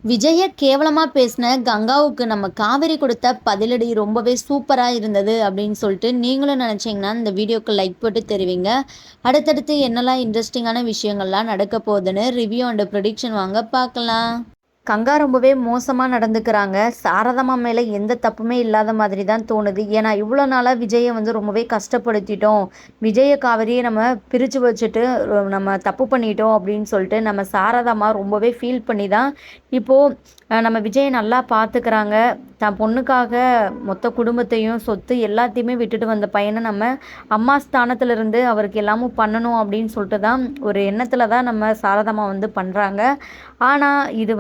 விஜய கேவலமா பேசின கங்காவுக்கு நம்ம காவேரி கொடுத்த பதிலடி ரொம்பவே சூப்பரா இருந்தது அப்படின்னு சொல்லிட்டு நீங்களும் நினைச்சீங்கன்னா இந்த வீடியோக்கு லைக் போட்டு தெரிவிங்க. அடுத்தடுத்து என்னெல்லாம் இன்ட்ரெஸ்டிங்கான விஷயங்கள்லாம் நடக்க போகுதுன்னு ரிவ்யூ அண்ட் ப்ரெடிக்ஷன் வாங்க பார்க்கலாம். கங்கா ரொம்பவே மோசமா நடந்துக்கிறாங்க. சாரதாம்மா மேல எந்த தப்புமே இல்லாத மாதிரி தான் தோணுது. ஏன்னா இவ்வளோ நாளா விஜய ரொம்பவே கஷ்டப்படுத்திட்டோம். விஜய காவேரியை நம்ம பிரிச்சு வச்சுட்டு நம்ம தப்பு பண்ணிட்டோம் அப்படின்னு சொல்லிட்டு நம்ம சாரதாம்மா ரொம்பவே ஃபீல் பண்ணி தான் இப்போ நம்ம விஜய நல்லா பார்த்துக்கிறாங்க. தன் பொண்ணுக்காக மொத்த குடும்பத்தையும், சொத்து எல்லாத்தையுமே விட்டுட்டு வந்த பையன நம்ம அம்மா ஸ்தானத்திலிருந்து அவருக்கு எல்லாமும் பண்ணணும் அப்படின்னு சொல்லிட்டு தான் ஒரு எண்ணத்துல தான் நம்ம சாரதாம்மா பண்றாங்க. ஆனா இது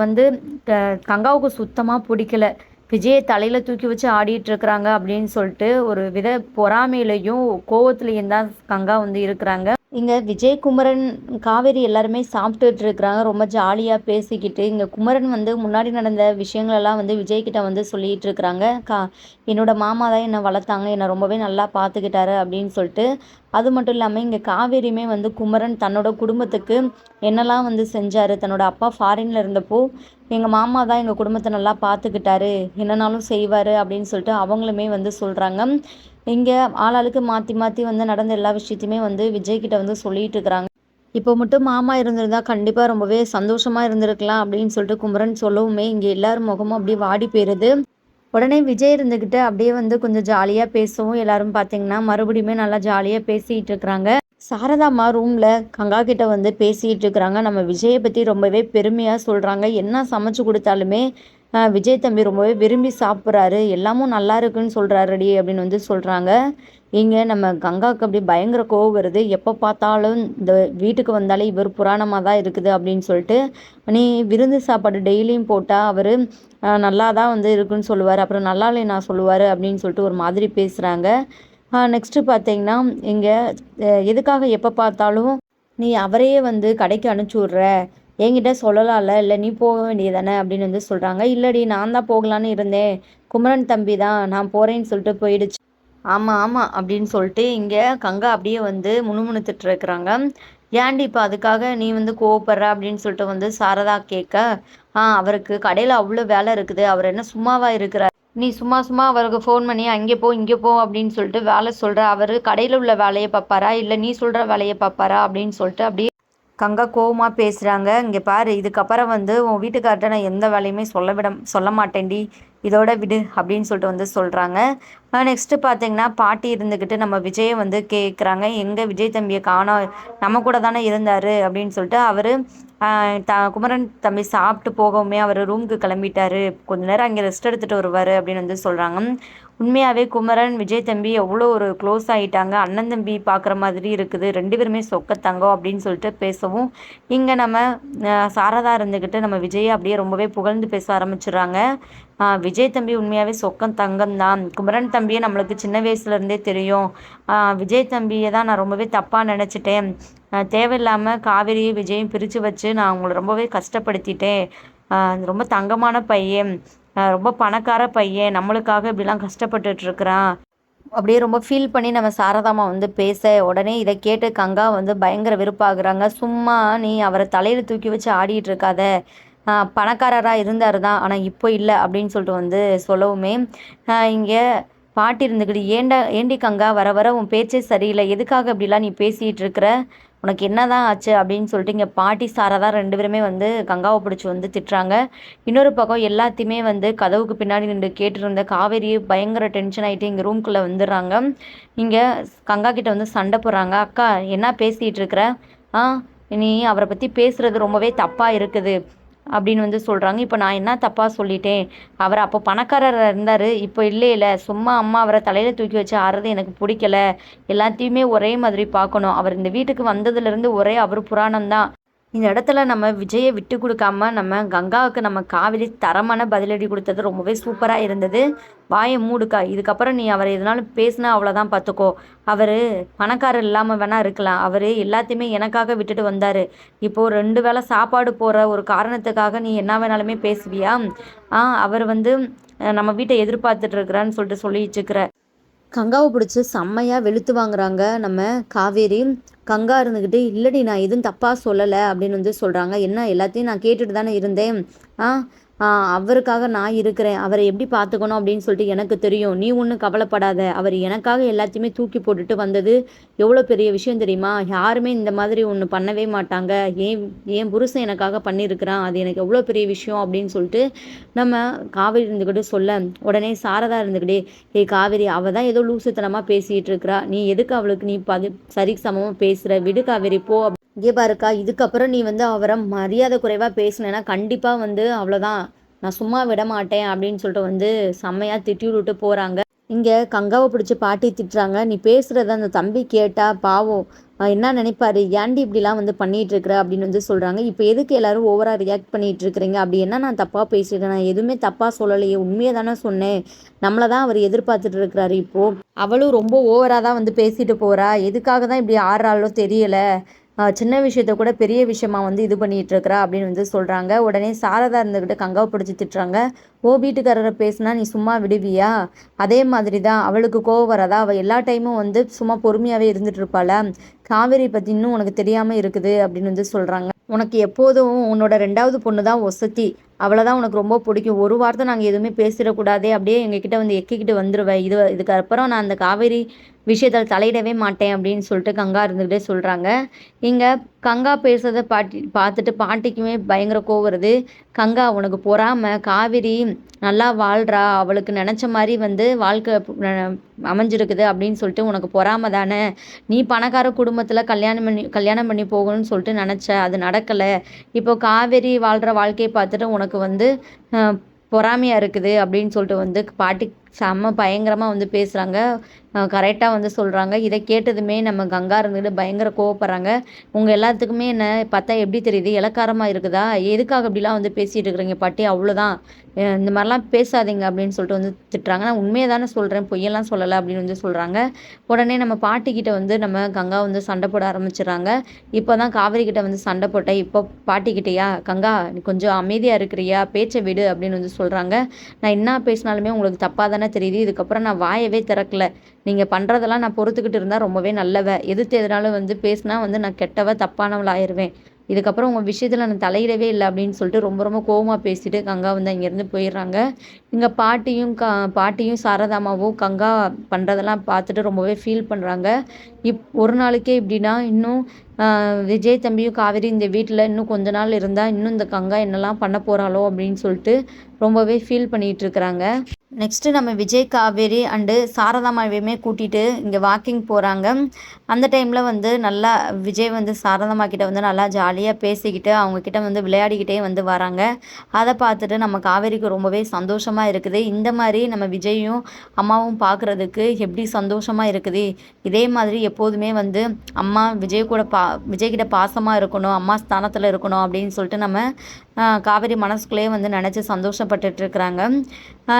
கங்காவுக்கு சுத்தமா புடிக்கல. விஜய தலையில தூக்கி வச்சு ஆடிட்டு இருக்கிறாங்க அப்படின்னு சொல்லிட்டு ஒரு வித பொறாமையிலயும், கோவத்திலயும் தான் கங்கா இருக்கிறாங்க. இங்க விஜய், குமரன், காவேரி எல்லாருமே சாப்பிட்டுட்டு இருக்கிறாங்க. ரொம்ப ஜாலியா பேசிக்கிட்டு. இங்க குமரன் முன்னாடி நடந்த விஷயங்கள் எல்லாம் விஜய் கிட்ட சொல்லிட்டு இருக்கிறாங்க. என்னோட மாமா தான் என்னை வளர்த்தாங்க. என்னை ரொம்பவே நல்லா பார்த்துக்கிட்டாரு அப்படின்னு சொல்லிட்டு. அது மட்டும் இல்லாமல் இங்கே காவேரியுமே குமரன் தன்னோட குடும்பத்துக்கு என்னெல்லாம் செஞ்சாரு. தன்னோட அப்பா ஃபாரின்ல இருந்தப்போ எங்கள் மாமா தான் எங்கள் குடும்பத்தை நல்லா பார்த்துக்கிட்டாரு. என்னன்னாலும் செய்வார் அப்படின்னு சொல்லிட்டு அவங்களுமே சொல்கிறாங்க. இங்கே ஆளாளுக்கு மாற்றி மாற்றி நடந்த எல்லா விஷயத்தையுமே விஜய் கிட்ட சொல்லிட்டு இருக்கிறாங்க. இப்போ மட்டும் மாமா இருந்திருந்தா கண்டிப்பாக ரொம்பவே சந்தோஷமாக இருந்திருக்கலாம் அப்படின்னு சொல்லிட்டு குமரன் சொல்லவுமே இங்கே எல்லாரும் முகமும் அப்படியே வாடி போயிருது. உடனே விஜய் இருந்துக்கிட்டு அப்படியே கொஞ்சம் ஜாலியாக பேசவும் எல்லாரும் பார்த்தீங்கன்னா மறுபடியுமே நல்லா ஜாலியாக பேசிகிட்டு இருக்கிறாங்க. சாரதாம்மா ரூமில் கங்கா கிட்ட பேசிகிட்டு இருக்கிறாங்க. நம்ம விஜயை பற்றி ரொம்பவே பெருமையாக சொல்கிறாங்க. என்ன சமைச்சு கொடுத்தாலுமே விஜய் தம்பி ரொம்பவே விரும்பி சாப்பிட்றாரு. எல்லாமும் நல்லா இருக்குன்னு சொல்கிறாருடி அப்படின்னு சொல்கிறாங்க. இங்கே நம்ம கங்காவுக்கு அப்படி பயங்கர கோவம் வருது. எப்போ பார்த்தாலும் இந்த வீட்டுக்கு வந்தாலே இவர் புராணமாக தான் இருக்குது அப்படின்னு சொல்லிட்டு, நீ விருந்து சாப்பாடு டெய்லியும் போட்டால் அவர் நல்லா தான் இருக்குன்னு சொல்லுவார். அப்புறம் நல்லா இல்லை நான் சொல்லுவார் அப்படின்னு சொல்லிட்டு ஒரு மாதிரி பேசுகிறாங்க. நெக்ஸ்ட்டு பார்த்தீங்கன்னா இங்கே எதுக்காக எப்போ பார்த்தாலும் நீ அவரையே கடைக்கு அனுப்பிச்சி விட்ற, என்கிட்ட சொல்லலாம்ல, இல்லை நீ போக வேண்டியதானே அப்படின்னு சொல்கிறாங்க. இல்லடி நான் தான் போகலான்னு இருந்தேன், குமரன் தம்பி தான் நான் போகிறேன்னு சொல்லிட்டு போயிடுச்சு. ஆமாம் ஆமாம் அப்படின்னு சொல்லிட்டு இங்கே கங்கா அப்படியே முணுமுணுத்துட்டு இருக்கிறாங்க. ஏன்டி இப்போ அதுக்காக நீ கோவப்படுற அப்படின்னு சொல்லிட்டு சாரதா கேட்க, அவருக்கு கடையில் அவ்வளோ வேலை இருக்குது, அவர் என்ன சும்மாவா இருக்கிறார், நீ சும்மா சும்மா அவருக்கு ஃபோன் பண்ணி அங்கே போ இங்கே போ அப்படின்னு சொல்லிட்டு வேலை சொல்கிற, அவர் கடையில் உள்ள வேலையை பார்ப்பாரா இல்லை நீ சொல்கிற வேலையை பார்ப்பாரா அப்படின்னு சொல்லிட்டு அப்படியே கங்கா கோவமாக பேசுகிறாங்க. இங்கே பாரு, இதுக்கப்புறம் உன் வீட்டுக்கார்ட்ட நான் எந்த வேலையுமே சொல்ல மாட்டேன்டி, இதோட விடு அப்படின்னு சொல்லிட்டு சொல்கிறாங்க. நெக்ஸ்ட்டு பார்த்தீங்கன்னா பாட்டி இருந்துக்கிட்டு நம்ம விஜயை கேட்குறாங்க, எங்கே விஜய் தம்பியை காணோம், நம்ம கூட தானே இருந்தார் அப்படின்னு சொல்லிட்டு. அவர் குமரன் தம்பி சாப்பிட்டு போகவுமே அவர் ரூமுக்கு கிளம்பிட்டாரு, கொஞ்ச நேரம் அங்கே ரெஸ்ட் எடுத்துகிட்டு வருவார் அப்படின்னு சொல்கிறாங்க. உண்மையாகவே குமரன் விஜய் தம்பி எவ்வளோ ஒரு க்ளோஸ் ஆகிட்டாங்க, அண்ணன் தம்பி பார்க்குற மாதிரி இருக்குது, ரெண்டு பேருமே சொக்கத்தங்கம் அப்படின்னு சொல்லிட்டு பேசவும் இங்கே நம்ம சாரதா இருந்துக்கிட்டு நம்ம விஜயை அப்படியே ரொம்பவே புகழ்ந்து பேச ஆரம்பிச்சிடுறாங்க. விஜய் தம்பி உண்மையாகவே சொக்கம் தங்கம் தான், குமரன் தம்பியை நம்மளுக்கு சின்ன வயசுலேருந்தே தெரியும், விஜய் தம்பியை தான் நான் ரொம்பவே தப்பாக நினச்சிட்டேன், தேவையில்லாமல் காவேரியும் விஜயும் பிரித்து வச்சு நான் அவங்கள ரொம்பவே கஷ்டப்படுத்திட்டேன், ரொம்ப தங்கமான பையன், ரொம்ப பணக்கார பையன், நம்மளுக்காக இப்படிலாம் கஷ்டப்பட்டுட்ருக்குறான் அப்படியே ரொம்ப ஃபீல் பண்ணி நம்ம சாரதாம்மா பேச, உடனே இதை கேட்டு கங்கா பயங்கர வெறுப்பாகுறாங்க. சும்மா நீ அவரை தலையில் தூக்கி வச்சு ஆடிட்டு இருக்காத, பணக்காரராக இருந்தார் தான் ஆனால் இப்போ இல்லை அப்படின்னு சொல்லிட்டு சொல்லவுமே இங்கே பாட்டி இருந்துக்கிட்டு, ஏண்டி கங்கா வர வர உன் பேச்சே சரியில்லை, எதுக்காக இப்படிலாம் நீ பேசிகிட்டு இருக்கிற, உனக்கு என்ன தான் ஆச்சு அப்படின்னு சொல்லிட்டு இங்கே பாட்டி சாரதா ரெண்டு பேருமே கங்காவை பிடிச்சி திட்டுறாங்க. இன்னொரு பக்கம் எல்லாத்தையுமே கதவுக்கு பின்னாடி நின்று கேட்டுருந்த காவேரி பயங்கர டென்ஷன் ஆகிட்டு இங்கே ரூம்குள்ளே வந்துடுறாங்க. இங்கே கங்கா கிட்ட சண்டை போடுறாங்க. அக்கா என்ன பேசிகிட்டு இருக்கிற, நீ அவரை பற்றி பேசுகிறது ரொம்பவே தப்பாக இருக்குது அப்படின்னு சொல்கிறாங்க. இப்போ நான் என்ன தப்பாக சொல்லிட்டேன், அவர் அப்போ பணக்காரர் இருந்தார், இப்போ இல்லையில, சும்மா அம்மா அவரை தலையில் தூக்கி வச்சு ஆடுறது எனக்கு பிடிக்கல, எல்லாத்தையுமே ஒரே மாதிரி பார்க்கணும், அவர் இந்த வீட்டுக்கு வந்ததுலேருந்து ஒரே அவர் புராணம் தான், இந்த இடத்துல நம்ம விஜயை விட்டு கொடுக்காம நம்ம கங்காவுக்கு நம்ம காவேரி தரமான பதிலடி கொடுத்தது ரொம்பவே சூப்பராக இருந்தது. வாயை மூடுக்கா, இதுக்கப்புறம் நீ அவர் எதனாலும் பேசினா அவ்வளோதான் பார்த்துக்கோ, அவர் பணக்காரர் இல்லாமல் வேணால் இருக்கலாம், அவர் எல்லாத்தையுமே எனக்காக விட்டுட்டு வந்தார், இப்போது 2 வேளை சாப்பாடு போகிற ஒரு காரணத்துக்காக நீ என்ன வேணாலுமே பேசுவியா, அவர் நம்ம வீட்டை எதிர்பார்த்துட்டு இருக்கிறான்னு சொல்லிட்டு சொல்லிட்டுருக்கிற. கங்காவை பிடிச்சி செம்மையாக வெளுத்து வாங்குறாங்க நம்ம காவேரி. கங்கா இருந்துக்கிட்டு, இல்லடி நான் எதுவும் தப்பாக சொல்லலை அப்படின்னு சொல்கிறாங்க. என்ன எல்லாத்தையும் நான் கேட்டுட்டு தானே இருந்தேன், அவருக்காக நான் இருக்கிறேன். அவரை எப்படி பார்த்துக்கணும் அப்படின்னு சொல்லிட்டு எனக்கு தெரியும். நீ ஒண்ணும் கவலைப்படாத. அவர் எனக்காக எல்லாத்தையுமே தூக்கி போட்டுட்டு வந்தது எவ்வளோ பெரிய விஷயம் தெரியுமா? யாருமே இந்த மாதிரி ஒண்ணு பண்ணவே மாட்டாங்க. என் என் புருஷன் எனக்காக பண்ணியிருக்கிறான். அது எனக்கு எவ்வளோ பெரிய விஷயம் அப்படின்னு சொல்லிட்டு நம்ம காவேரி இருந்துக்கிட்டு சொல்ல, உடனே சாரதா இருந்துக்கிட்டே, "ஏய் காவேரி, அவ தான் ஏதோ லூசுத்தனமா பேசிட்டு இருக்கிறா. நீ எதுக்கு அவளுக்கு நீ சரிக்கு சமமா பேசுற? விடு காவேரி போ." இங்கே பாருக்கா, இதுக்கப்புறம் நீ வந்து அவரை மரியாதை குறைவா பேசுனேன்னா கண்டிப்பா வந்து அவ்வளோதான். நான் சும்மா விட மாட்டேன் அப்படின்னு சொல்லிட்டு வந்து செம்மையா திட்டி விட்டுட்டு போறாங்க. இங்க கங்காவை பிடிச்சி பாட்டி திட்டுறாங்க. நீ பேசுறத அந்த தம்பி கேட்டா பாவம் என்ன நினைப்பாரு? ஏன்டி இப்படிலாம் வந்து பண்ணிட்டு இருக்கிற அப்படின்னு வந்து சொல்றாங்க. இப்போ எதுக்கு எல்லாரும் ஓவரா ரியாக்ட் பண்ணிட்டு இருக்கிறீங்க? அப்படி என்ன நான் தப்பா பேசிட்டேன்? நான் எதுவுமே தப்பா சொல்லலையே, உண்மையை தானே சொன்னேன். நம்மளை தான் அவர் எதிர்பார்த்துட்டு இருக்கிறாரு இப்போ. அவளும் ரொம்ப ஓவரா தான் வந்து பேசிட்டு போறா. எதுக்காக தான் இப்படி ஆடுறாளோ தெரியல. சின்ன விஷயத்த கூட பெரிய விஷயமா வந்து இது பண்ணிட்டு இருக்கிறா அப்படின்னு வந்து சொல்றாங்க. உடனே சாரதா இருந்துகிட்டு கங்காவை பிடிச்சி திட்டுறாங்க. ஓ வீட்டுக்காரரை பேசுனா நீ சும்மா விடுவியா? அதே மாதிரி தான் அவளுக்கு கோவம் வராதா? அவள் எல்லா டைமும் வந்து சும்மா பொறுமையாவே இருந்துட்டு இருப்பாளா? காவேரி பத்தி இன்னும் உனக்கு தெரியாம இருக்குது அப்படின்னு வந்து சொல்றாங்க. உனக்கு எப்போதும் உன்னோட 2வது பொண்ணு தான் ஒசத்தி. அவளை தான் உனக்கு ரொம்ப பிடிக்கும். ஒரு வார்த்தை நாங்கள் எதுவுமே பேசிடக்கூடாதே, அப்படியே எங்ககிட்ட வந்து எக்கிக்கிட்டு வந்துருவேன். இதுக்கப்புறம் நான் அந்த காவேரி விஷயத்தில் தலையிடவே மாட்டேன் அப்படின்னு சொல்லிட்டு கங்கா இருந்துக்கிட்டே சொல்கிறாங்க. இங்கே கங்கா பேசுறத பார்த்துட்டு பாட்டிக்குமே பயங்கர கோவம் வருது. கங்கா, உனக்கு பொறாம, காவேரி நல்லா வாழ்றா, அவளுக்கு நினச்ச மாதிரி வந்து வாழ்க்கை அமைஞ்சிருக்குது அப்படின்னு சொல்லிட்டு உனக்கு பொறாம தானே? நீ பணக்கார குடும்பத்தில் கல்யாணம் பண்ணி போகணும்னு சொல்லிட்டு நினச்ச, அது நடக்கலை. இப்போ காவேரி வாழ்கிற வாழ்க்கையை பார்த்துட்டு உனக்கு வந்து பொறாமையாக இருக்குது அப்படின்னு சொல்லிட்டு வந்து பாட்டி செம்ம பயங்கரமாக வந்து பேசுகிறாங்க. கரெக்டாக வந்து சொல்கிறாங்க. இதை கேட்டதுமே நம்ம கங்கா இருந்துட்டு பயங்கர கோவப்படுறாங்க. உங்கள் எல்லாத்துக்குமே என்ன பார்த்தா எப்படி தெரியுது? இளக்காரமாக இருக்குதா? எதுக்காக இப்படிலாம் வந்து பேசிகிட்டு இருக்கிறீங்க பாட்டி? அவ்வளோதான், இந்த மாதிரிலாம் பேசாதீங்க அப்படின்னு சொல்லிட்டு வந்து திட்டுறாங்க. நான் உண்மையை தானே சொல்கிறேன், பொய்யெல்லாம் சொல்லலை அப்படின்னு வந்து சொல்கிறாங்க. உடனே நம்ம பாட்டிக்கிட்ட வந்து நம்ம கங்கா வந்து சண்டை போட ஆரம்பிச்சிடுறாங்க. இப்போ தான் காவேரி கிட்ட வந்து சண்டை போட்டேன், இப்போ பாட்டிக்கிட்டேயா? கங்கா, நீ கொஞ்சம் அமைதியாக இருக்கிறியா? பேச்சை விடு அப்படின்னு வந்து சொல்கிறாங்க. நான் என்ன பேசினாலுமே உங்களுக்கு தப்பாக தானே தெரியுது. இதுக்கப்புறம் நான் வாயவே திறக்கல. நீங்கள் பண்ணுறதெல்லாம் நான் பொறுத்துக்கிட்டு இருந்தால் ரொம்பவே நல்லவ. எதிர்த்து எதனாலும் வந்து பேசினா வந்து நான் கெட்டவ, தப்பானவள் ஆயிடுவேன். இதுக்கப்புறம் உங்கள் விஷயத்தில் நான் தலையிடவே இல்லை அப்படின்னு சொல்லிட்டு ரொம்ப ரொம்ப கோவமாக பேசிட்டு கங்கா வந்து அங்கேருந்து போயிடுறாங்க. இங்கே பாட்டியும் சாரதாமாவும் கங்கா பண்ணுறதெல்லாம் பார்த்துட்டு ரொம்பவே ஃபீல் பண்ணுறாங்க. ஒரு நாளைக்கே இப்படின்னா இன்னும் விஜய் தம்பியும் காவேரி இந்த வீட்டில் இன்னும் கொஞ்ச நாள் இருந்தால் இன்னும் இந்த கங்கா என்னெல்லாம் பண்ண போகிறாளோ அப்படின்னு சொல்லிட்டு ரொம்பவே ஃபீல் பண்ணிகிட்டு இருக்கிறாங்க. நெக்ஸ்ட்டு நம்ம விஜய், காவேரி அண்டு சாரதாமாவையுமே கூட்டிகிட்டு இங்கே வாக்கிங் போகிறாங்க. அந்த டைமில் வந்து நல்லா விஜய் வந்து சாரதாமா கிட்ட வந்து நல்லா ஜாலியாக பேசிக்கிட்டு அவங்கக்கிட்ட வந்து விளையாடிக்கிட்டே வந்து வராங்க. அதை பார்த்துட்டு நம்ம காவேரிக்கு ரொம்பவே சந்தோஷமாக இருக்குது. இந்த மாதிரி நம்ம விஜயும் அம்மாவும் பார்க்குறதுக்கு எப்படி சந்தோஷமாக இருக்குது. இதே மாதிரி எப்போதுமே வந்து அம்மா விஜய்கிட்ட பாசமாக இருக்கணும், அம்மா ஸ்தானத்தில் இருக்கணும் அப்படின்னு சொல்லிட்டு நம்ம காவேரி மனசுக்குள்ளேயே வந்து நினச்சி சந்தோஷப்பட்டுட்டு இருக்கிறாங்க.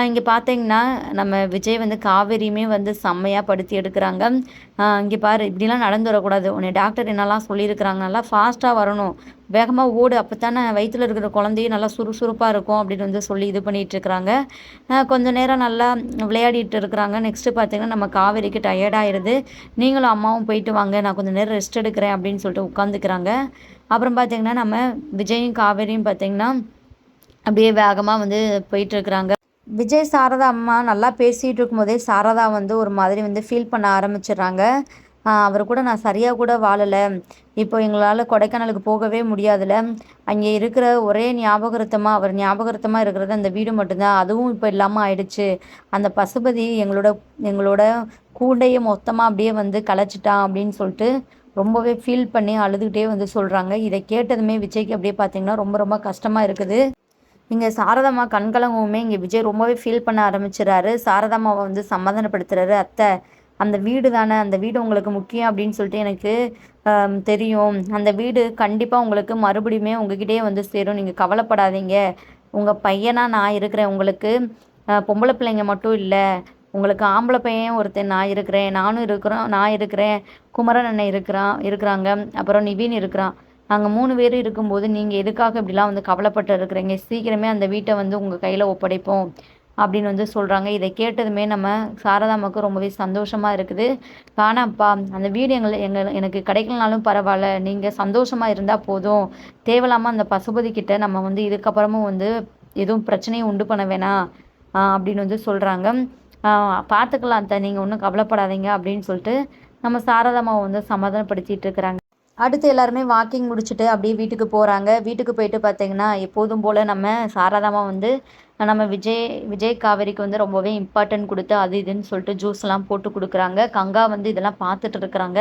இங்கே பார்த்தீங்கன்னா நம்ம விஜய் வந்து காவேரியுமே வந்து செம்மையாக படுத்தி எடுக்கிறாங்க. இங்கே பாரு, இப்படிலாம் நடந்து வரக்கூடாது. உன்னை டாக்டர் என்னெல்லாம் சொல்லியிருக்கிறாங்க, நல்லா ஃபாஸ்ட்டாக வரணும், வேகமாக ஓடு, அப்போ தானே வயிற்றில் இருக்கிற குழந்தையும் நல்லா சுறுசுறுப்பாக இருக்கும் அப்படின்னு வந்து சொல்லி இது பண்ணிகிட்டு இருக்கிறாங்க. கொஞ்சம் நேரம் நல்லா விளையாடிட்டு இருக்கிறாங்க. நெக்ஸ்ட்டு பார்த்தீங்கன்னா நம்ம காவேரிக்கு டயர்டாகிடுது. நீங்களும் அம்மாவும் போயிட்டு வாங்க, நான் கொஞ்சம் நேரம் ரெஸ்ட் எடுக்கிறேன் அப்படின்னு சொல்லிட்டு உட்காந்துக்கிறாங்க. அப்புறம் பார்த்தீங்கன்னா நம்ம விஜயும் காவேரியும் பார்த்தீங்கன்னா அப்படியே வேகமாக வந்து போயிட்டுருக்குறாங்க. விஜய் சாரதா அம்மா நல்லா பேசிகிட்டு இருக்கும்போதே சாரதா வந்து ஒரு மாதிரி வந்து ஃபீல் பண்ண ஆரம்பிச்சிடுறாங்க. அவர் கூட நான் சரியாக கூட வாழலை, இப்போ எங்களால் கொடைக்கானலுக்கு போகவே முடியாதுல்ல, அங்கே இருக்கிற ஒரே அவர் ஞாபகர்த்தமாக இருக்கிறது அந்த வீடு மட்டும்தான், அதுவும் இப்போ இல்லாமல் ஆயிடுச்சு. அந்த பசுபதி எங்களோட கூண்டையை மொத்தமாக அப்படியே வந்து கலைச்சிட்டான் அப்படின்னு சொல்லிட்டு ரொம்பவே ஃபீல் பண்ணி அழுதுகிட்டே வந்து சொல்கிறாங்க. இதை கேட்டதுமே விஜய்க்கு அப்படியே பார்த்தீங்கன்னா ரொம்ப ரொம்ப கஷ்டமாக இருக்குது. இங்கே சாரதாம்மா கண்கலங்கவுமே இங்கே விஜய் ரொம்பவே ஃபீல் பண்ண ஆரம்பிச்சிடறாரு. சாரதாம்மாவை வந்து சமாதானப்படுத்துறாரு. அத்தை, அந்த வீடு தானே, அந்த வீடு உங்களுக்கு முக்கியம் அப்படின்னு சொல்லிட்டு எனக்கு தெரியும். அந்த வீடு கண்டிப்பாக உங்களுக்கு மறுபடியுமே உங்ககிட்டயே வந்து சேரும், நீங்கள் கவலைப்படாதீங்க. உங்கள் பையனாக நான் இருக்கிறேன், உங்களுக்கு பொம்பளை பிள்ளைங்க மட்டும் இல்லை, உங்களுக்கு ஆம்பளை பையன் ஒருத்தன் நான் இருக்கிறேன், குமரன் அண்ணன் இருக்கிறாங்க, அப்புறம் நிவின் இருக்கிறான். நாங்கள் 3 பேரும் இருக்கும்போது நீங்கள் எதுக்காக இப்படிலாம் வந்து கவலைப்பட்டு இருக்கிறீங்க? சீக்கிரமே அந்த வீட்டை வந்து உங்கள் கையில் ஒப்படைப்போம் அப்படின்னு வந்து சொல்கிறாங்க. இதை கேட்டதுமே நம்ம சாரதாம்மாவுக்கு ரொம்பவே சந்தோஷமாக இருக்குது. வேணாம்ப்பா, அந்த வீடு எனக்கு கிடைக்கலனாலும் பரவாயில்ல, நீங்கள் சந்தோஷமாக இருந்தால் போதும். தேவையில்லாமல் அந்த பசுபதி கிட்ட நம்ம வந்து இதுக்கப்புறமும் வந்து எதுவும் பிரச்சனையும் உண்டு பண்ண வேணாம் அப்படின்னு வந்து சொல்கிறாங்க. பார்த்துக்கலாம் அத்தை, நீங்கள் ஒன்றும் கவலைப்படாதீங்க அப்படின்னு சொல்லிட்டு நம்ம சாரதாம்மாவை வந்து சமாதானப்படுத்திட்டு இருக்கிறாங்க. அடுத்து எல்லாருமே வாக்கிங் முடிச்சுட்டு அப்படியே வீட்டுக்கு போகிறாங்க. வீட்டுக்கு போயிட்டு பார்த்தீங்கன்னா எப்போதும் போல் நம்ம சாரதாம்மா வந்து நம்ம விஜய் காவேரிக்கு வந்து ரொம்பவே இம்பார்ட்டன்ட் கொடுத்து அது இதுன்னு சொல்லிட்டு ஜூஸ்லாம் போட்டு கொடுக்குறாங்க. கங்கா வந்து இதெல்லாம் பார்த்துட்டு இருக்கிறாங்க.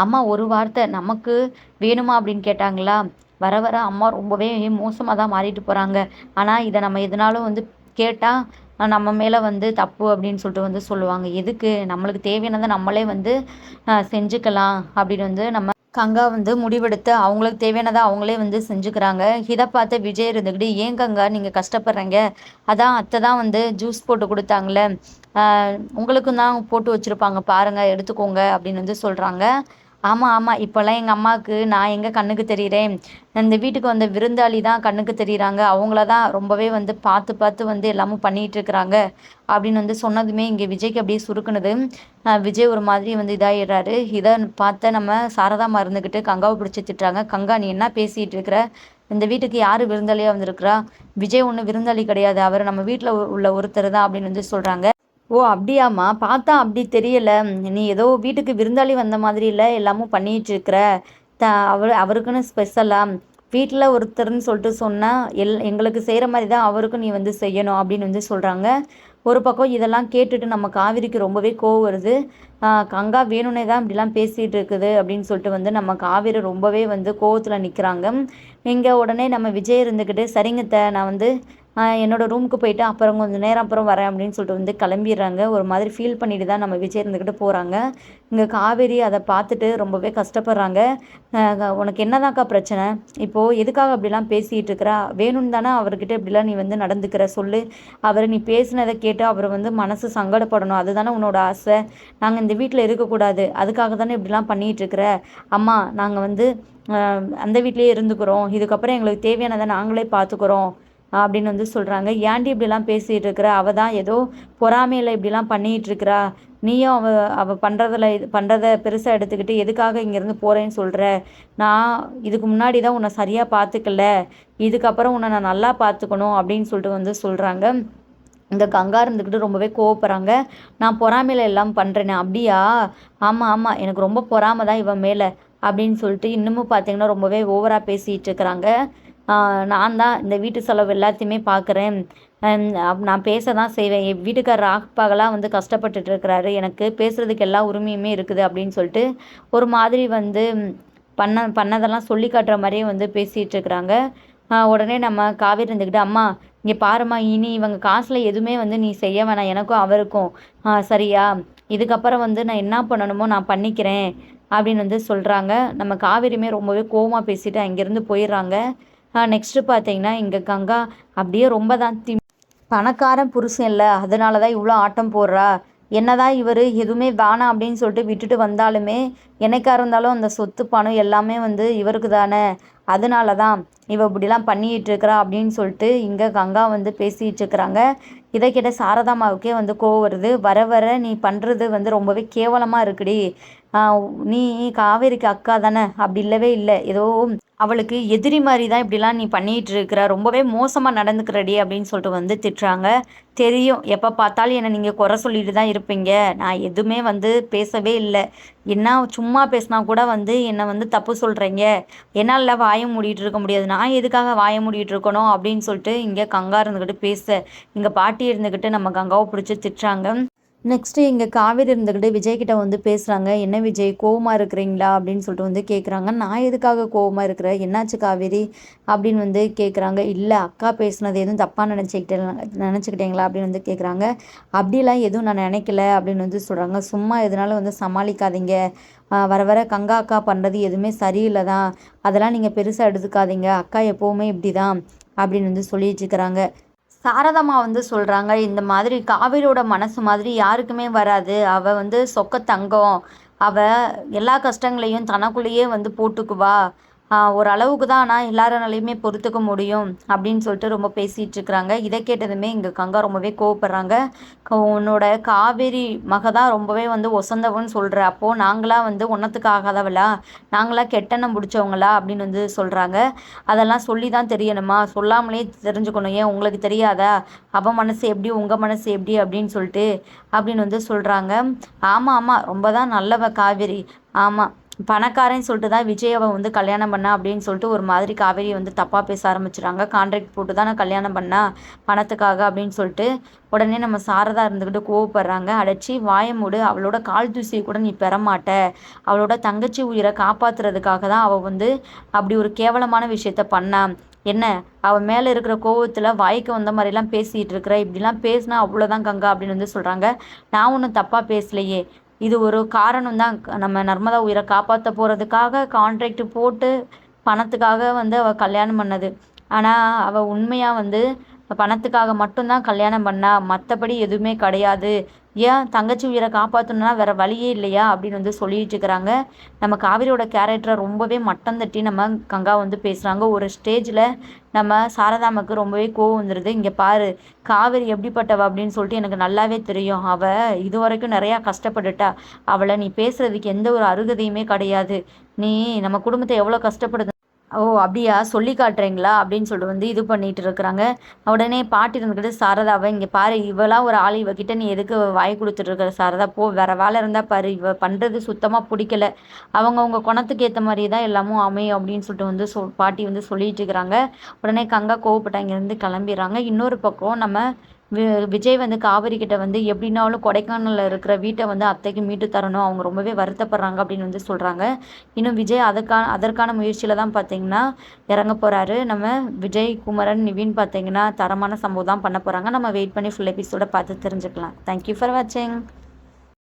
அம்மா ஒரு வார்த்தை நமக்கு வேணுமா அப்படின்னு கேட்டாங்களா, வர வர அம்மா ரொம்பவே மோசமாக தான் மாறிட்டு போகிறாங்க. ஆனால் இதை நம்ம எதனாலும் வந்து கேட்டால் நம்ம மேலே வந்து தப்பு அப்படின்னு சொல்லிட்டு வந்து சொல்லுவாங்க. எதுக்கு, நம்மளுக்கு தேவையானதை நம்மளே வந்து செஞ்சுக்கலாம் அப்படின்னு வந்து நம்ம கங்கா வந்து முடிவெடுத்து அவங்களுக்கு தேவையானதை அவங்களே வந்து செஞ்சுக்கிறாங்க. இதை பார்த்து விஜய் இருந்துக்கிட்டு, ஏன் கங்கா நீங்கள் கஷ்டப்படுறீங்க, அதான் அத்தை தான் வந்து ஜூஸ் போட்டு கொடுத்தாங்களே, உங்களுக்கும் தான் போட்டு வச்சுருப்பாங்க பாருங்கள் எடுத்துக்கோங்க அப்படின்னு வந்து சொல்கிறாங்க. ஆமாம் ஆமாம், இப்போல்லாம் எங்கள் அம்மாவுக்கு நான் எங்கே கண்ணுக்கு தெரிகிறேன், இந்த வீட்டுக்கு வந்த விருந்தாளி தான் கண்ணுக்கு தெரியுறாங்க, அவங்கள தான் ரொம்பவே வந்து பார்த்து பார்த்து வந்து எல்லாமும் பண்ணிகிட்டு இருக்கிறாங்க அப்படின்னு வந்து சொன்னதுமே இங்கே விஜய்க்கு அப்படியே சுருக்குனது. விஜய் ஒரு மாதிரி வந்து இதாகிடுறாரு. இதை பார்த்த நம்ம சாரதாம்மா இருந்துக்கிட்டு கங்காவை பிடிச்சி திட்டுறாங்க. கங்கா நீ என்ன பேசிகிட்டு இருக்கிற, இந்த வீட்டுக்கு யார் விருந்தாளியாக வந்திருக்கிறா, விஜய் ஒன்றும் விருந்தாளி கிடையாது, அவர் நம்ம வீட்டில் உள்ள ஒருத்தர் தான் அப்படின்னு வந்து சொல்கிறாங்க. ஓ அப்படியாம்மா, பார்த்தா அப்படி தெரியல, நீ ஏதோ வீட்டுக்கு விருந்தாளி வந்த மாதிரி இல்லை எல்லாமும் பண்ணிகிட்டு இருக்கிற, த அவருக்குன்னு ஸ்பெஷலாக வீட்டில் ஒருத்தர்னு சொல்லிட்டு சொன்னால் எங்களுக்கு செய்கிற மாதிரி தான் அவருக்கும் நீ வந்து செய்யணும் அப்படின்னு வந்து சொல்கிறாங்க. ஒரு பக்கம் இதெல்லாம் கேட்டுட்டு நம்ம காவிரிக்கு ரொம்பவே கோவம் வருது. கங்கா வேணும்னே தான் இப்படிலாம் பேசிகிட்டு இருக்குது அப்படின்னு சொல்லிட்டு வந்து நம்ம காவிரி ரொம்பவே வந்து கோவத்தில் நிற்கிறாங்க. இங்கே உடனே நம்ம விஜய் இருந்துக்கிட்டு, சரிங்கத்த நான் வந்து என்னோடய ரூமுக்கு போயிட்டு அப்புறம் கொஞ்சம் நேரம் அப்புறம் வரேன் அப்படின்னு சொல்லிட்டு வந்து கிளம்பிடுறாங்க. ஒரு மாதிரி ஃபீல் பண்ணிட்டு தான் நம்ம விஜய் இருந்துக்கிட்டு போகிறாங்க. இங்கே காவேரி அதை பார்த்துட்டு ரொம்பவே கஷ்டப்படுறாங்க. உனக்கு என்னதாக்கா பிரச்சனை, இப்போது எதுக்காக அப்படிலாம் பேசிகிட்டு இருக்கிறா, வேணும்னு தானே அவர்கிட்ட இப்படிலாம் நீ வந்து நடந்துக்கிற சொல்லு, அவர் நீ பேசினதை கேட்டு அவர் வந்து மனசு சங்கடப்படணும், அதுதானே உன்னோட ஆசை, நாங்கள் இந்த வீட்டில் இருக்கக்கூடாது அதுக்காக தானே இப்படிலாம் பண்ணிகிட்டு இருக்கிற, அம்மா நாங்கள் வந்து அந்த வீட்லேயே இருந்துக்கிறோம், இதுக்கப்புறம் எங்களுக்கு தேவையானதை நாங்களே பார்த்துக்குறோம் அப்படின்னு வந்து சொல்கிறாங்க. ஏன்டி இப்படிலாம் பேசிகிட்டு இருக்கிற, அவள் தான் ஏதோ பொறாமையில் இப்படிலாம் பண்ணிகிட்டு இருக்கிறா, நீயும் அவள் பண்ணுறத பெருசாக எடுத்துக்கிட்டு எதுக்காக இங்கேருந்து போகிறேன்னு சொல்கிற, நான் இதுக்கு முன்னாடி தான் உன்னை சரியாக பார்த்துக்கல, இதுக்கப்புறம் உன்னை நான் நல்லா பார்த்துக்கணும் அப்படின்னு சொல்லிட்டு வந்து சொல்கிறாங்க. இந்த கங்கா இருந்துக்கிட்டு ரொம்பவே கோவப்படுறாங்க. நான் பொறாமையில் எல்லாம் பண்ணுறேனே, அப்படியா, ஆமாம் ஆமாம் எனக்கு ரொம்ப பொறாமை தான் இவன் மேலே அப்படின்னு சொல்லிட்டு இன்னமும் பார்த்தீங்கன்னா ரொம்பவே ஓவராக பேசிகிட்டு இருக்கிறாங்க. நான் தான் இந்த வீட்டு செலவு எல்லாத்தையுமே பார்க்குறேன், நான் பேச தான் செய்வேன், என் வீட்டுக்காரர் ராப்பகலாக வந்து கஷ்டப்பட்டுட்டு இருக்கிறாரு, எனக்கு பேசுகிறதுக்கு எல்லா உரிமையுமே இருக்குது அப்படின்னு சொல்லிட்டு ஒரு மாதிரி வந்து பண்ணதெல்லாம் சொல்லி காட்டுற மாதிரியே வந்து பேசிகிட்டு இருக்கிறாங்க. உடனே நம்ம காவேரி இருந்துக்கிட்டு, அம்மா இங்கே பாரும்மா, இனி இவங்க காசில் எதுவுமே வந்து நீ செய்ய வேணாம், எனக்கும் அவருக்கும் சரியா, இதுக்கப்புறம் வந்து நான் என்ன பண்ணணுமோ நான் பண்ணிக்கிறேன் அப்படின்னு வந்து சொல்கிறாங்க. நம்ம காவேரியுமே ரொம்பவே கோவமாக பேசிட்டு அங்கேருந்து போயிடுறாங்க. நெக்ஸ்ட்டு பார்த்தீங்கன்னா இங்கே கங்கா அப்படியே ரொம்ப தான் பணக்காரன் புருஷன் இல்லை அதனால தான் இவ்வளோ ஆட்டம் போடுறா, என்னதான் இவர் எதுவுமே வேணாம் அப்படின்னு சொல்லிட்டு விட்டுட்டு வந்தாலுமே என்னைக்கா இருந்தாலும் அந்த சொத்து பணம் எல்லாமே வந்து இவருக்கு தானே, அதனால தான் இவ இப்படிலாம் பண்ணிகிட்டு இருக்கிறா அப்படின்னு சொல்லிட்டு இங்கே கங்கா வந்து பேசிகிட்டு இருக்கிறாங்க. இதை கேட்ட சாரதாமாவுக்கே வந்து கோவம் வருது. வர வர நீ பண்ணுறது வந்து ரொம்பவே கேவலமாக இருக்குடி, நீ காவேரிக்கு அக்கா தானே, அப்படி இல்லவே இல்லை, ஏதோ அவளுக்கு எதிரி மாதிரி தான் இப்படிலாம் நீ பண்ணிகிட்டு இருக்கிற, ரொம்பவே மோசமாக நடந்துக்கிறடி அப்படின்னு சொல்லிட்டு வந்து திட்டுறாங்க. தெரியும் எப்போ பார்த்தாலும் என்னை நீங்கள் குறை சொல்லிட்டு தான் இருப்பீங்க, நான் எதுவுமே வந்து பேசவே இல்லை, என்ன சும்மா பேசினா கூட வந்து என்னை வந்து தப்பு சொல்கிறீங்க, என்னால் வாயை மூடிட்டு இருக்க முடியாது, நான் எதுக்காக வாயை மூடிட்டு இருக்கணும் அப்படின்னு சொல்லிட்டு இங்கே கங்கா இருந்துக்கிட்டு பேச, இங்கே பாட்டி இருந்துக்கிட்டு நம்ம கங்காவை பிடிச்சி திட்டுறாங்க. நெக்ஸ்ட்டு இங்கே காவேரி இருந்துக்கிட்டு விஜய்கிட்ட வந்து பேசுகிறாங்க. என்ன விஜய் கோவமாக இருக்கிறீங்களா அப்படின்னு சொல்லிட்டு வந்து கேட்குறாங்க. நான் எதுக்காக கோவமாக இருக்கிறேன், என்னாச்சு காவேரி அப்படின்னு வந்து கேட்குறாங்க. இல்லை அக்கா பேசுனது எதுவும் தப்பாக நினச்சிக்கிட்டீங்களா அப்படின்னு வந்து கேட்குறாங்க. அப்படிலாம் எதுவும் நான் நினைக்கல அப்படின்னு வந்து சொல்கிறாங்க. சும்மா எதனால வந்து சமாளிக்காதீங்க, வர வர கங்கா அக்கா பண்ணுறது எதுவுமே சரியில்லை தான், அதெல்லாம் நீங்கள் பெருசாக எடுத்துக்காதீங்க, அக்கா எப்போவுமே இப்படி தான் அப்படின்னு வந்து சொல்லிட்டு இருக்கிறாங்க. சாரதாம்மா வந்து சொல்கிறாங்க, இந்த மாதிரி காவேரியோட மனசு மாதிரி யாருக்குமே வராது, அவள் வந்து சொக்க தங்கம், அவள் எல்லா கஷ்டங்களையும் தனக்குள்ளேயே வந்து போட்டுக்குவா, ஒரு அளவுக்கு தான் ஆனால் எல்லாராலையுமே பொறுத்துக்க முடியும் அப்படின்னு சொல்லிட்டு ரொம்ப பேசிகிட்டு இருக்கிறாங்க. இதை கேட்டதுமே இங்கே கங்கா ரொம்பவே கோவப்படுறாங்க. உன்னோட காவேரி மக தான் ரொம்பவே வந்து ஒசந்தவன்னு சொல்கிற, அப்போது நாங்களாம் வந்து ஒன்றத்துக்கு ஆகாதவளா, நாங்களாம் கெட்டெண்ணம் பிடிச்சவங்களா அப்படின்னு வந்து சொல்கிறாங்க. அதெல்லாம் சொல்லி தான் தெரியணுமா, சொல்லாமலே தெரிஞ்சுக்கணும், ஏன் உங்களுக்கு தெரியாதா, அவன் மனசு எப்படி உங்கள் மனசு எப்படி அப்படின்னு சொல்லிட்டு அப்படின்னு வந்து சொல்கிறாங்க. ஆமாம் ஆமாம், ரொம்ப தான் நல்லவ காவேரி. ஆமாம், பணக்காரன்னு சொல்லிட்டு தான் விஜயவை வந்து கல்யாணம் பண்ணா அப்படின்னு சொல்லிட்டு ஒரு மாதிரி காவேரி வந்து தப்பாக பேச ஆரம்பிச்சிடுறாங்க. கான்ட்ராக்ட் போட்டு தான் நான் கல்யாணம் பண்ணா பணத்துக்காக அப்படின்னு சொல்லிட்டு உடனே நம்ம சாரதா இருந்துக்கிட்டு கோவப்படுறாங்க. அடைச்சி வாய மூடு, அவளோட கால் தூசியை கூட நீ பெற மாட்ட, அவளோட தங்கச்சி உயிரை காப்பாத்துறதுக்காக தான் அவள் வந்து அப்படி ஒரு கேவலமான விஷயத்த பண்ணா, என்ன அவன் மேலே இருக்கிற கோவத்தில் வாய்க்கு வந்த மாதிரிலாம் பேசிகிட்டு இருக்கிற, இப்படிலாம் பேசினா அவ்வளோதான் கங்கா அப்படின்னு வந்து சொல்கிறாங்க. நான் ஒன்றும் தப்பாக பேசலையே, இது ஒரு காரணம் தான், நம்ம நர்மதா உயிரை காப்பாற்ற போகிறதுக்காக கான்ட்ராக்ட் போட்டு பணத்துக்காக வந்து அவள் கல்யாணம் பண்ணது. ஆனால் அவள் உண்மையாக வந்து பணத்துக்காக மட்டும்தான் கல்யாணம் பண்ணா, மற்றபடி எதுவுமே கிடையாது. ஏன் தங்கச்சி உயிரை காப்பாற்றணுன்னா வேற வழியே இல்லையா அப்படின்னு வந்து சொல்லிட்டு இருக்கிறாங்க. நம்ம காவிரியோட கேரக்டரை ரொம்பவே மட்டம் தட்டி நம்ம கங்கா வந்து பேசுகிறாங்க. ஒரு ஸ்டேஜில் நம்ம சாரதாமாக்கு ரொம்பவே கோவம் வந்துடுது. இங்கே பாரு, காவேரி எப்படிப்பட்டவ அப்படின்னு சொல்லிட்டு எனக்கு நல்லாவே தெரியும். அவள் இது வரைக்கும் நிறையா கஷ்டப்பட்டுட்டா, அவளை நீ பேசுறதுக்கு எந்த ஒரு அருகதையுமே கிடையாது. நீ நம்ம குடும்பத்தை எவ்வளோ கஷ்டப்படுது. ஓ! அப்படியா? சொல்லி காட்டுறீங்களா? அப்படின்னு சொல்லிட்டு வந்து இது பண்ணிட்டு இருக்கிறாங்க. உடனே பாட்டி இருந்துக்கிட்டு சாரதாவ, "இங்க பாரு, இவளா ஒரு ஆள், இவகிட்ட நீ எதுக்கு வாய் குடுத்துட்டு இருக்க சாரதா? போ, வேற வேலை இருந்தா பாரு. இவ பண்றது சுத்தமா புடிக்கல. அவங்கவங்க குணத்துக்கு ஏத்த மாரி தான் எல்லாமும் அமையும்." அப்படின்னு சொல்லிட்டு வந்து பாட்டி வந்து சொல்லிட்டு இருக்கிறாங்க. உடனே கங்கா கோவப்பட்டு அங்கேருந்து கிளம்பிடுறாங்க. இன்னொரு பக்கம் நம்ம வி விஜய் வந்து காவேரி கிட்ட வந்து எப்படின்னாலும் கொடைக்கானல்ல இருக்கிற வீட்டை வந்து அத்தைக்கு மீட்டு தரணும், அவங்க ரொம்பவே வருத்தப்படுறாங்க அப்படின்னு வந்து சொல்றாங்க. இன்னும் விஜய் அதற்கான முயற்சியில தான் பார்த்தீங்கன்னா இறங்க போறாரு. நம்ம விஜய், குமரன், நிவின் பார்த்தீங்கன்னா தரமான சம்பவம் தான் பண்ண போறாங்க. நம்ம வெயிட் பண்ணி ஃபுல் எபிசோட பார்த்து தெரிஞ்சுக்கலாம். தேங்க் யூ ஃபார் வாட்சிங்.